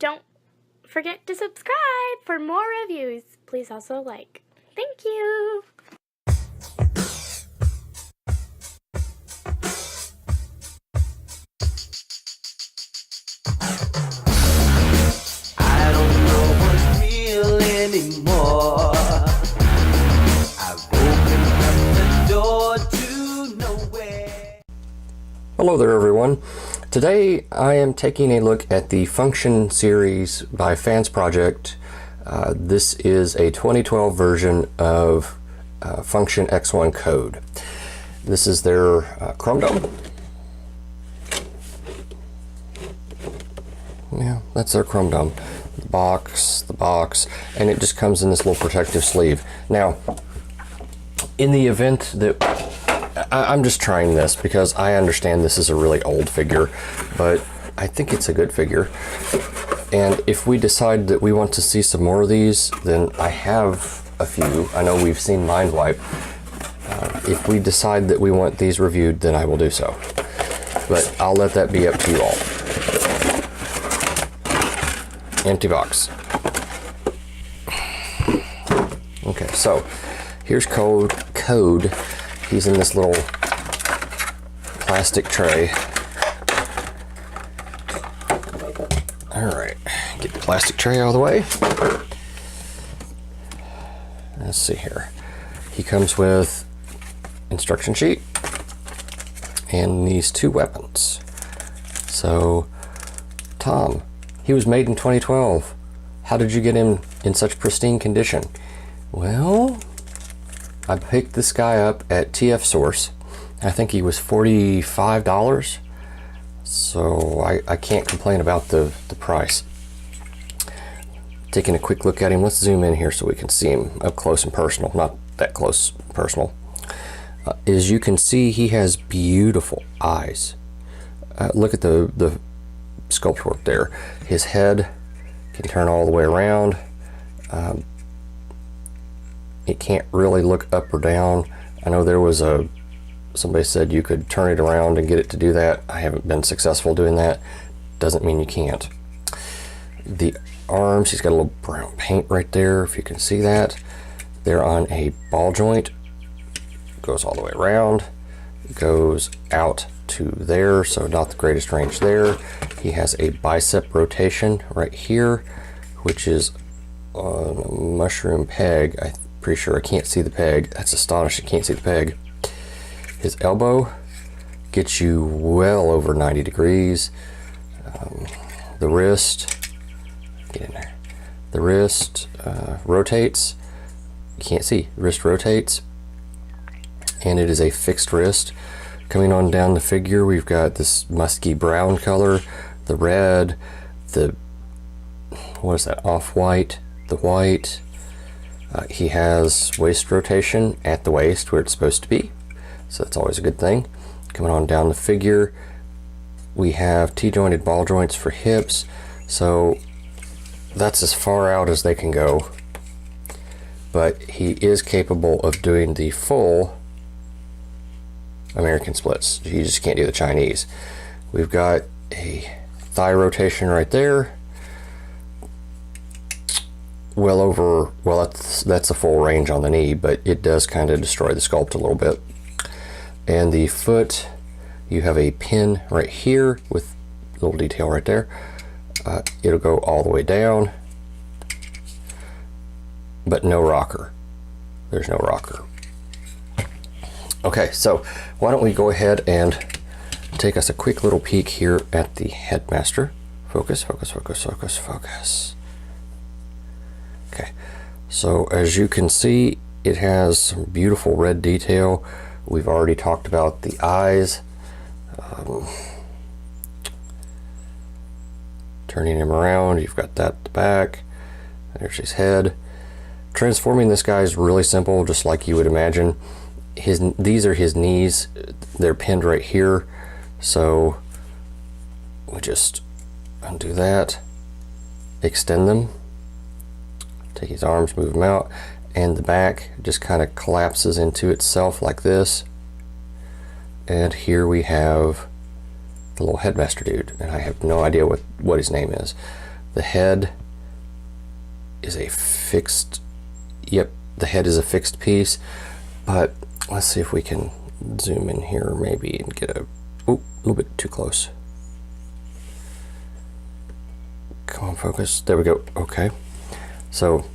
don't forget to subscribe for more reviews. Please also like. Thank you. I don't know what's real anymore. I've opened up the door to nowhere. Hello there everyone. Today I am taking a look at the Function series by FansProject. This is a 2012 version of Function X-1 Code. This is their Chrome DOM. Yeah, that's their Chrome DOM. The box, and it just comes in this little protective sleeve. Now, in the event that I'm just trying this because I understand this is a really old figure, but I think it's a good figure. And if we decide that we want to see some more of these, then I have a few. I know we've seen Mindwipe. If we decide that we want these reviewed, then I will do so. But I'll let that be up to you all. Empty box. Okay, so here's Code. He's in this little plastic tray. Alright, get the plastic tray out of the way. Let's see here. He comes with instruction sheet and these two weapons. So, Tom, he was made in 2012. How did you get him in such pristine condition? Well, I picked this guy up at TF Source. I think he was $45. So I can't complain about the price. Taking a quick look at him, let's zoom in here so we can see him up close and personal. Not that close personal. As you can see, he has beautiful eyes. Look at the sculpt work there. His head can turn all the way around. It can't really look up or down. I know there was somebody said you could turn it around and get it to do that. I haven't been successful doing that. Doesn't mean you can't. The arms, he's got a little brown paint right there, if you can see that. They're on a ball joint. Goes all the way around. Goes out to there, so not the greatest range there. He has a bicep rotation right here, which is on a mushroom peg. I'm pretty sure I can't see the peg. That's astonishing, can't see the peg. His elbow gets you well over 90 degrees. The wrist, get in there. The wrist rotates. You can't see, the wrist rotates. And it is a fixed wrist. Coming on down the figure, we've got this musky brown color, the red, the, what is that, off-white, the white. He has waist rotation at the waist where it's supposed to be, so that's always a good thing. Coming on down the figure, we have T-jointed ball joints for hips, so that's as far out as they can go. But he is capable of doing the full American splits. You just can't do the Chinese. We've got a thigh rotation right there. Well over, well, that's a full range on the knee, but it does kind of destroy the sculpt a little bit. And the foot, you have a pin right here with a little detail right there. It'll go all the way down, but no rocker. There's no rocker. Okay, so why don't we go ahead and take us a quick little peek here at the headmaster. Focus, focus, focus, focus, focus. Okay, so as you can see, it has some beautiful red detail. We've already talked about the eyes. Turning him around, you've got that at the back. There's his head. Transforming this guy is really simple, just like you would imagine. These are his knees. They're pinned right here. So we just undo that, extend them, take his arms, move them out, and the back just kind of collapses into itself like this. And here we have the little headmaster dude, and I have no idea what his name is, The head is a fixed, yep, the head is a fixed piece, but let's see if we can zoom in here maybe and get a little bit too close. Come on, focus. There we go. Okay. So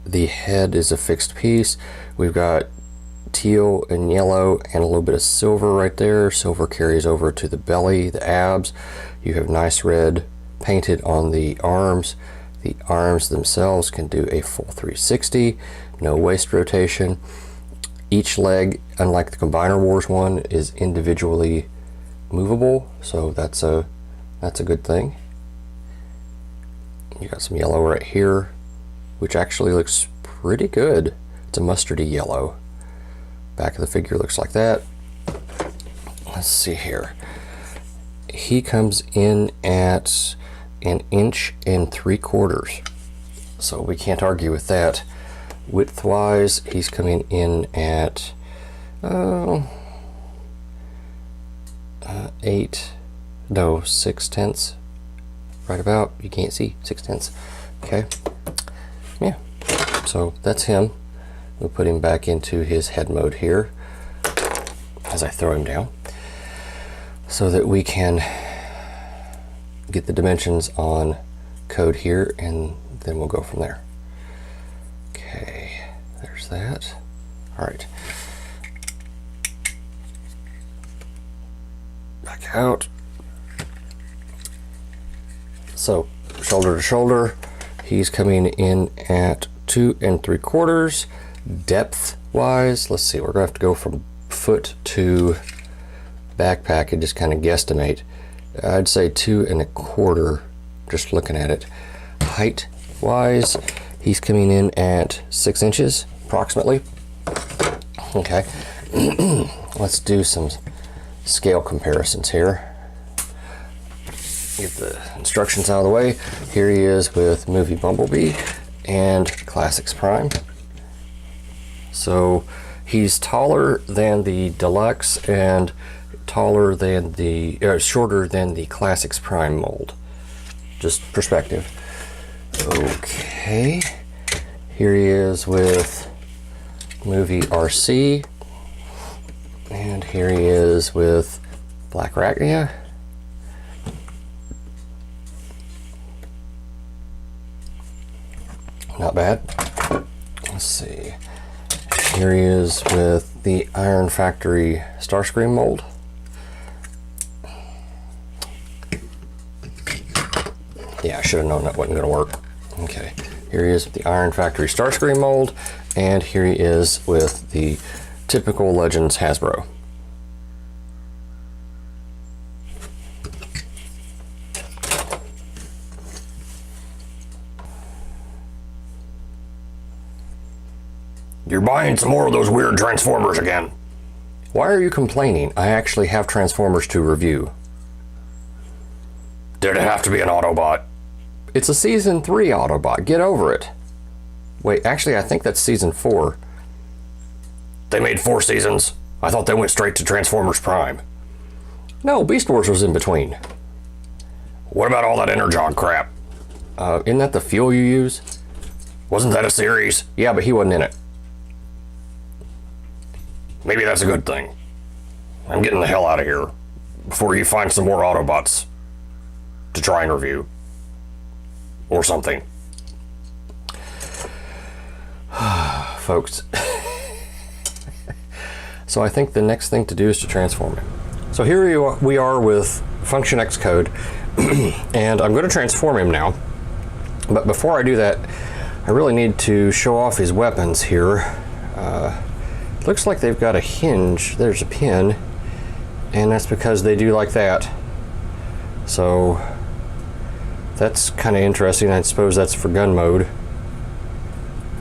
the head is a fixed piece. We've got teal and yellow and a little bit of silver right there. Silver carries over to the belly, the abs. You have nice red painted on the arms. The arms themselves can do a full 360, no waist rotation. Each leg, unlike the Combiner Wars one, is individually movable, so that's a good thing. You got some yellow right here, which actually looks pretty good. It's a mustardy yellow. Back of the figure looks like that. Let's see here. He comes in at 1 3/4 inches, so we can't argue with that. Width wise, he's coming in at 6/10, right about. You can't see, 6/10. Okay, yeah, so that's him. We'll put him back into his head mode here as I throw him down so that we can get the dimensions on code here, and then we'll go from there. Okay, there's that. All right, back out. So shoulder to shoulder, he's coming in at 2 3/4. Depth wise, let's see, we're gonna have to go from foot to backpack and just kind of guesstimate. I'd say 2 1/4, just looking at it. Height wise, he's coming in at 6 inches approximately. Okay, let's do some scale comparisons here. Get the instructions out of the way. Here he is with Movie Bumblebee and Classics Prime. So he's taller than the Deluxe and taller than the shorter than the Classics Prime mold. Just perspective. Okay, here he is with Movie RC, and here he is with Black Arachnia. Not bad. Let's see. Here he is with the Iron Factory Starscream mold. Yeah, I should have known that wasn't going to work. Okay, here he is with the Iron Factory Starscream mold, and here he is with the typical Legends Hasbro. You're buying some more of those weird Transformers again. Why are you complaining? I actually have Transformers to review. Did it have to be an Autobot? It's a season 3 Autobot. Get over it. Wait, actually, I think that's season 4. They made 4 seasons. I thought they went straight to Transformers Prime. No, Beast Wars was in between. What about all that Energon crap? Isn't that the fuel you use? Wasn't that a series? Yeah, but he wasn't in it. Maybe that's a good thing. I'm getting the hell out of here before you find some more Autobots to try and review. Or something. Folks. So I think the next thing to do is to transform him. So here we are with Function X Code, and I'm going to transform him now. But before I do that, I really need to show off his weapons here. Looks like they've got a hinge. There's a pin, and that's because they do like that. So that's kind of interesting. I suppose that's for gun mode.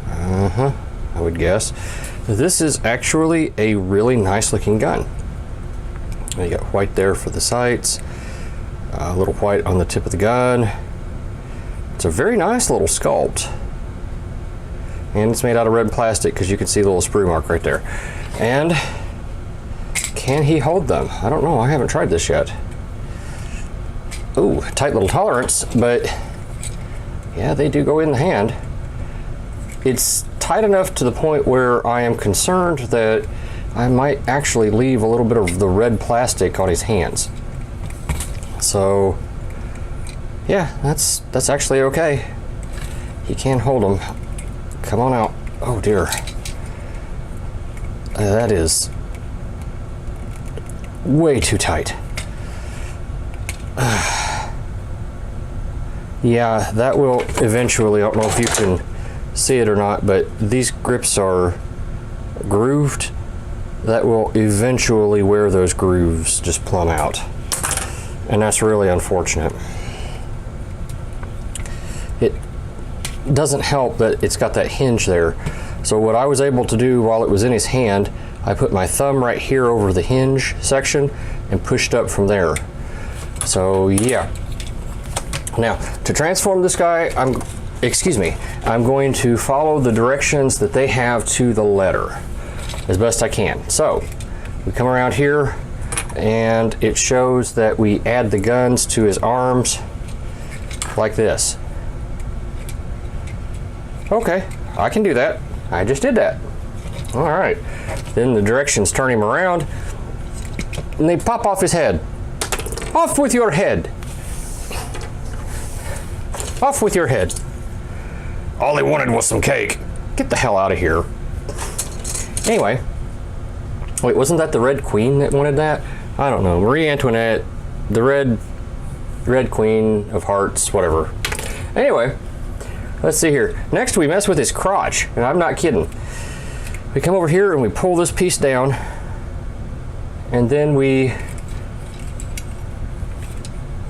I would guess. This is actually a really nice looking gun. You got white there for the sights, a little white on the tip of the gun. It's a very nice little sculpt. And it's made out of red plastic because you can see the little sprue mark right there. And can he hold them? I don't know. I haven't tried this yet. Ooh, tight little tolerance, but yeah, they do go in the hand. It's tight enough to the point where I am concerned that I might actually leave a little bit of the red plastic on his hands. So yeah, that's actually okay. He can hold them. Come on out. Oh dear. That is way too tight. Yeah, that will eventually, I don't know if you can see it or not, but these grips are grooved. That will eventually wear those grooves just plumb out. And that's really unfortunate. It doesn't help that it's got that hinge there. So what I was able to do while it was in his hand, I put my thumb right here over the hinge section and pushed up from there. So yeah. Now, to transform this guy, I'm going to follow the directions that they have to the letter as best I can. So we come around here and it shows that we add the guns to his arms like this. Okay, I can do that. I just did that. All right. Then the directions turn him around and they pop off his head. Off with your head. Off with your head. All they wanted was some cake. Get the hell out of here. Anyway. Wait, wasn't that the Red Queen that wanted that? I don't know. Marie Antoinette, the Red Queen of Hearts, whatever. Anyway, let's see here. Next we mess with his crotch, and I'm not kidding. We come over here and we pull this piece down, and then we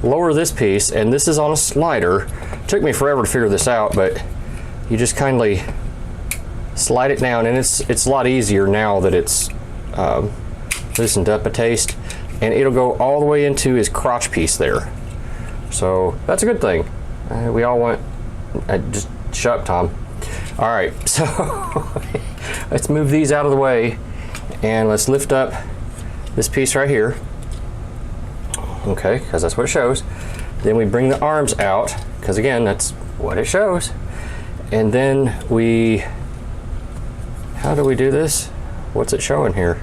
lower this piece, and this is on a slider. It took me forever to figure this out, but you just kindly slide it down, and it's a lot easier now that it's loosened up a taste, and it'll go all the way into his crotch piece there. So that's a good thing. We all want, just shut up, Tom. All right, so let's move these out of the way, and let's lift up this piece right here. Okay, because that's what it shows. Then we bring the arms out, because again, that's what it shows. And then we, how do we do this? What's it showing here?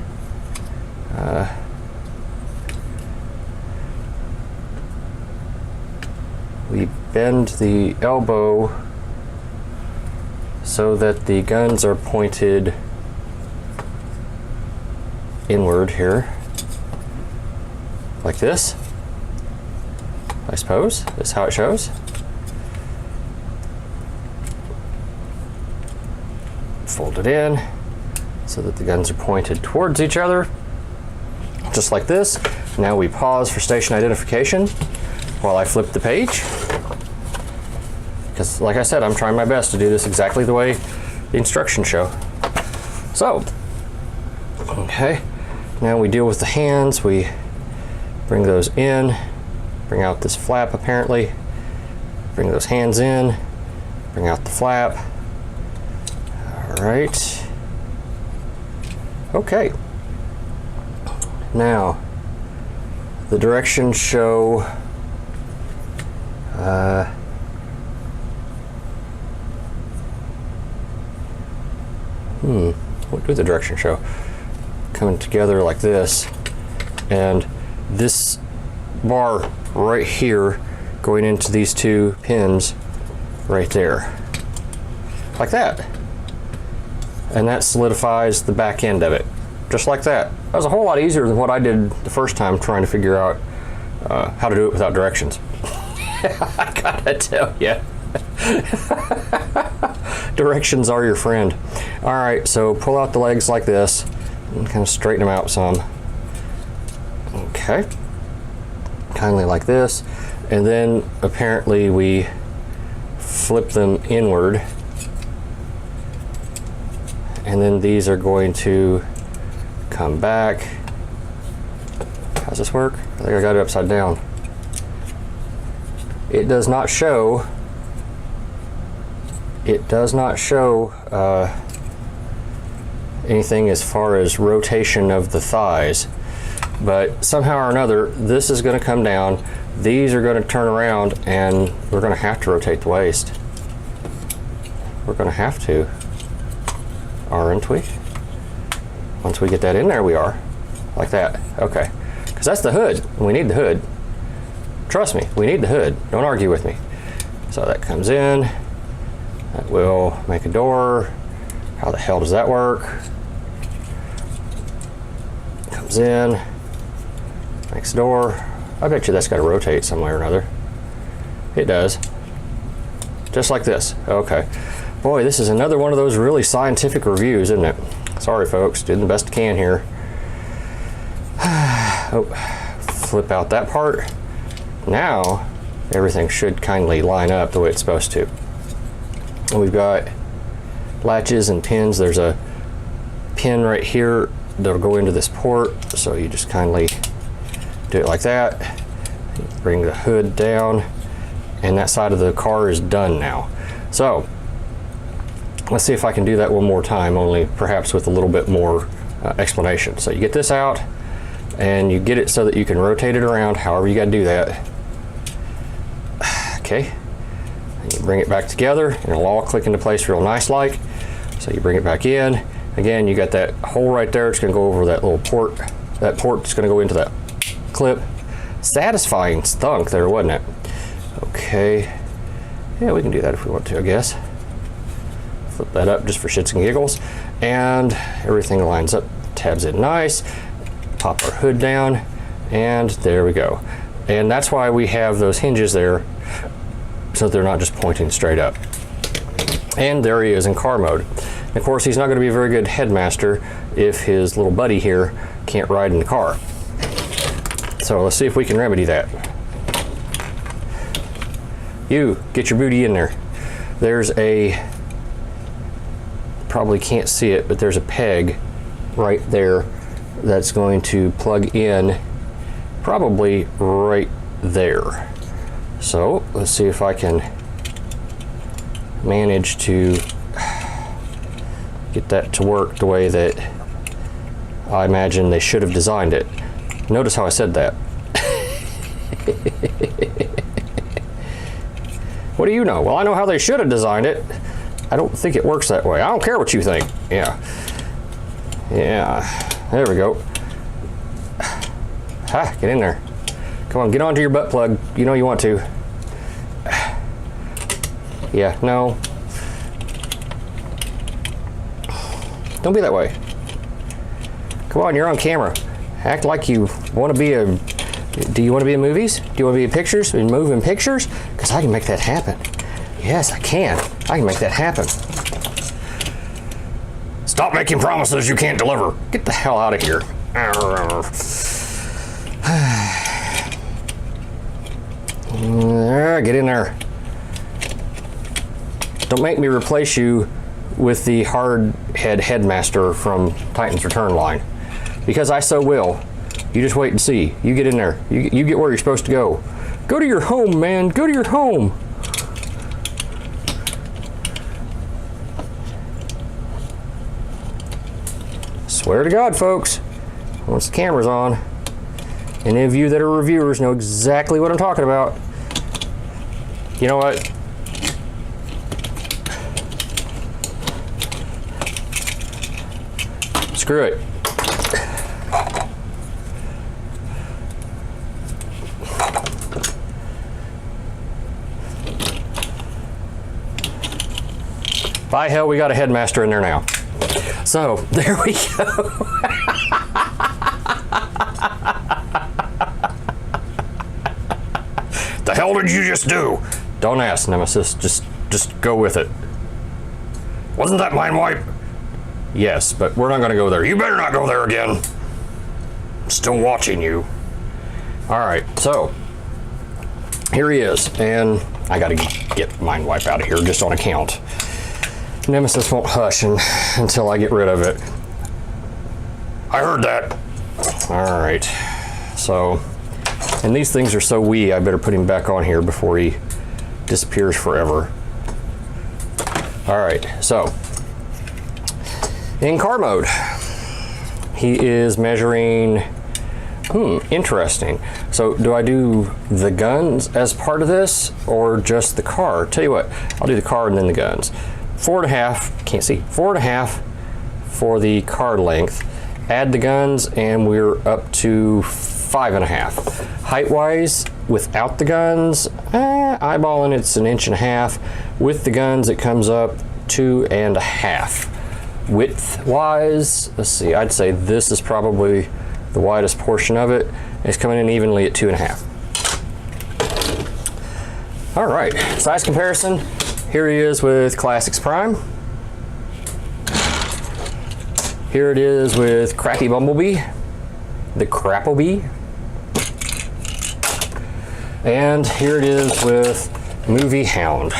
We bend the elbow so that the guns are pointed inward here, like this. I suppose that's how it shows. Fold it in so that the guns are pointed towards each other, just like this. Now we pause for station identification while I flip the page, because like I said, I'm trying my best to do this exactly the way the instructions show. So, okay, now we deal with the hands. We bring those in, bring out this flap apparently, bring those hands in, bring out the flap. All right. Okay. Now, the directions show what do the directions show? Coming together like this, and this bar right here going into these two pins right there, like that. And that solidifies the back end of it, just like that. That was a whole lot easier than what I did the first time trying to figure out how to do it without directions. I gotta tell you. Directions are your friend. All right, so pull out the legs like this and kind of straighten them out some. Okay, kindly like this. And then apparently we flip them inward. And then these are going to come back. How's this work? I think I got it upside down. It does not show. It does not show anything as far as rotation of the thighs, but somehow or another, this is going to come down. these are going to turn around and we're going to have to rotate the waist. We're going to have to, aren't we? Once we get that in there, we are. Like that. Okay. Because that's the hood. We need the hood. Trust me, we need the hood. Don't argue with me. So that comes in. That will make a door. How the hell does that work? Comes in. Makes a door. I bet you that's got to rotate some way or another. It does. Just like this. Okay. Boy, this is another one of those really scientific reviews, isn't it? Sorry, folks. Doing the best I can here. Oh, flip out that part. Now, everything should kindly line up the way it's supposed to. And we've got latches and pins. There's a pin right here that'll go into this port. So you just kindly do it like that. Bring the hood down. And that side of the car is done now. So, let's see if I can do that one more time, only perhaps with a little bit more explanation. So you get this out, and you get it so that you can rotate it around, however you got to do that. Okay. And you bring it back together, and it'll all click into place real nice like. So you bring it back in. Again, you got that hole right there. It's going to go over that little port. That port's going to go into that clip. Satisfying stunk there, wasn't it? Okay. Yeah, we can do that if we want to, I guess. Flip that up just for shits and giggles. And everything lines up, tabs in nice. Pop our hood down, and there we go. And that's why we have those hinges there, so they're not just pointing straight up. And there he is in car mode. And of course, he's not going to be a very good headmaster if his little buddy here can't ride in the car. So let's see if we can remedy that. You, get your booty in there. There's a, probably can't see it, but there's a peg right there that's going to plug in probably right there. So let's see if I can manage to get that to work the way that I imagine they should have designed it. Notice how I said that. What do you know? Well, I know how they should have designed it. I don't think it works that way. I don't care what you think. Yeah. Yeah. There we go. Ha, get in there. Come on, get onto your butt plug. You know you want to. Yeah, no. Don't be that way. Come on, you're on camera. Act like you want to be a... Do you want to be in movies? Do you want to be in pictures? In moving pictures? Because I can make that happen. Yes, I can. I can make that happen. Stop making promises you can't deliver. Get the hell out of here. Get in there. Don't make me replace you with the hard headmaster from Titan's Return line. Because I so will. You just wait and see. You get in there. You get where you're supposed to go. Go to your home, man. Go to your home. Swear to God, folks, once the camera's on, any of you that are reviewers know exactly what I'm talking about. You know what? Screw it. By hell, we got a headmaster in there now. So, there we go. The hell did you just do? Don't ask, Nemesis. Just go with it. Wasn't that mind wipe? Yes, but we're not going to go there. You better not go there again. I'm still watching you. Alright, so here he is, and I gotta get mind wipe out of here just on account. Nemesis won't hush until I get rid of it. I heard that. Alright, so, and these things are so wee, I better put him back on here before he disappears forever. Alright, so, in car mode, he is measuring Interesting. So do I do the guns as part of this or just the car? Tell you what, I'll do the car and then the guns. 4.5, can't see, 4.5 for the car length. Add the guns and we're up to 5.5. Height-wise, without the guns, eyeballing it's 1.5 inches. With the guns, it comes up 2.5. Width-wise, let's see, I'd say this is probably the widest portion of it. It's coming in evenly at 2.5. All right, size comparison. Here he is with Classics Prime. Here it is with Crappy Bumblebee, the Crapplebee. And here it is with Movie Hound.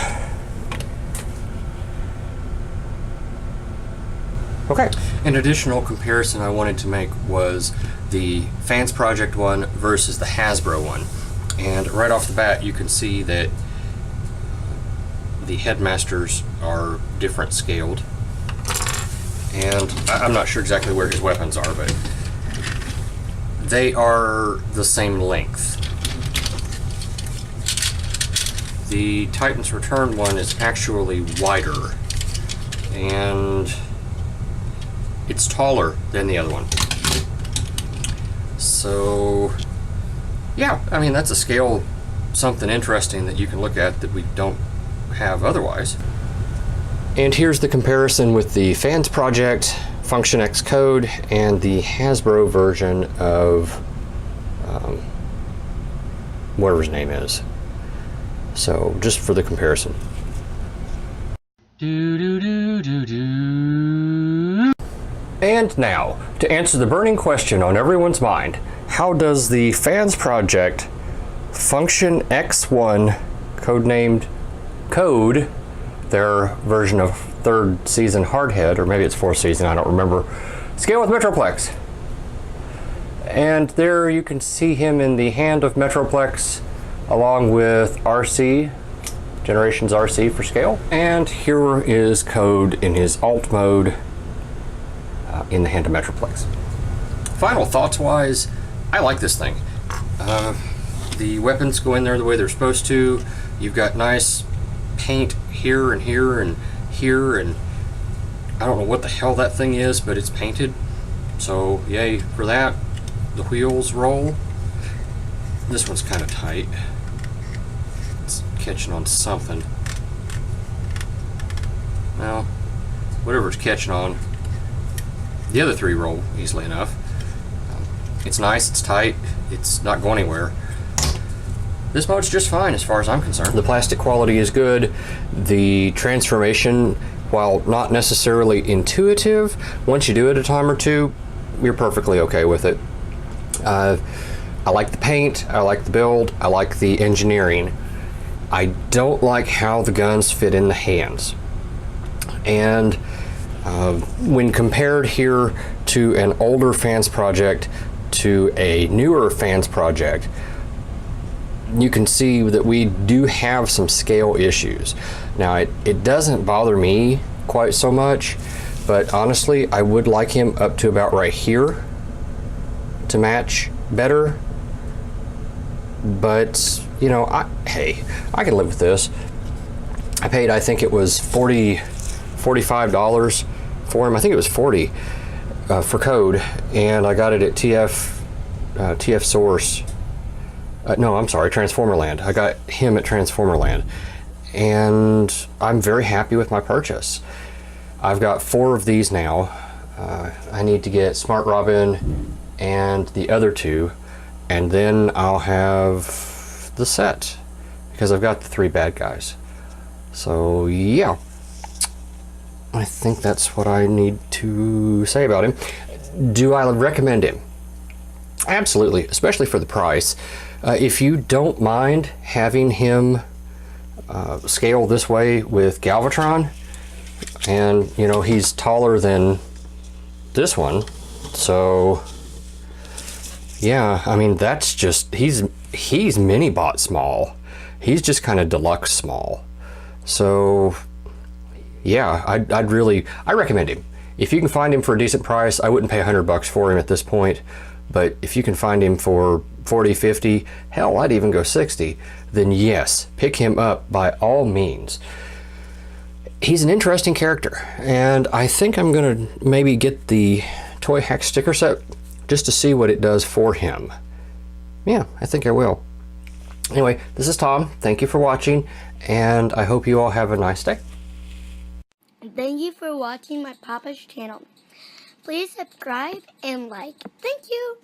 Okay. An additional comparison I wanted to make was the FansProject one versus the Hasbro one. And right off the bat, you can see that the headmasters are different scaled. And I'm not sure exactly where his weapons are, but they are the same length. The Titan's Return one is actually wider, and it's taller than the other one. So, yeah, I mean, that's a scale, something interesting that you can look at that we don't have otherwise. And here's the comparison with the FansProject Function X Code and the Hasbro version of whatever his name is. So, just for the comparison. And now, to answer the burning question on everyone's mind, how does the FansProject Function X-1 codenamed Code, their version of 3rd season Hardhead, or maybe it's 4th season, I don't remember, scale with Metroplex? And there you can see him in the hand of Metroplex along with RC, Generations RC for scale. And here is Code in his alt mode in the hand of Metroplex. Final thoughts wise, I like this thing. The weapons go in there the way they're supposed to. You've got nice paint here and here and here, and I don't know what the hell that thing is, but it's painted. So yay for that. The wheels roll. This one's kind of tight. It's catching on something. Well, whatever it's catching on. The other three roll easily enough. It's nice, it's tight, it's not going anywhere. This mode's just fine as far as I'm concerned. The plastic quality is good. The transformation, while not necessarily intuitive, once you do it a time or two, you're perfectly okay with it. I like the paint, I like the build, I like the engineering. I don't like how the guns fit in the hands. And when compared here to an older FansProject to a newer FansProject, you can see that we do have some scale issues. Now it doesn't bother me quite so much, but honestly I would like him up to about right here to match better. But you know, hey, I can live with this. I paid, I think it was $45 for him. I think it was 40 for Code, and I got it at TF Source. No, I'm sorry, Transformerland. I got him at Transformerland, and I'm very happy with my purchase. I've got 4 of these now. I need to get Smart Robin and the other 2, and then I'll have the set because I've got the 3 bad guys. So yeah, I think that's what I need to say about him. Do I recommend him? Absolutely, especially for the price. If you don't mind having him scale this way with Galvatron, and you know, he's taller than this one, so yeah, I mean, that's just, he's mini bot small. He's just kind of deluxe small. So yeah, I recommend him. If you can find him for a decent price, I wouldn't pay $100 for him at this point, But if you can find him for 40, 50, hell, I'd even go 60, then yes, pick him up by all means. He's an interesting character, and I think I'm gonna maybe get the Toy Hack sticker set just to see what it does for him. Yeah, I think I will. Anyway, this is Tom. Thank you for watching, and I hope you all have a nice day. Thank you for watching my Papa's channel. Please subscribe and like. Thank you.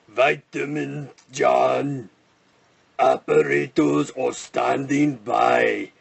Vitamin John. Operators are standing by.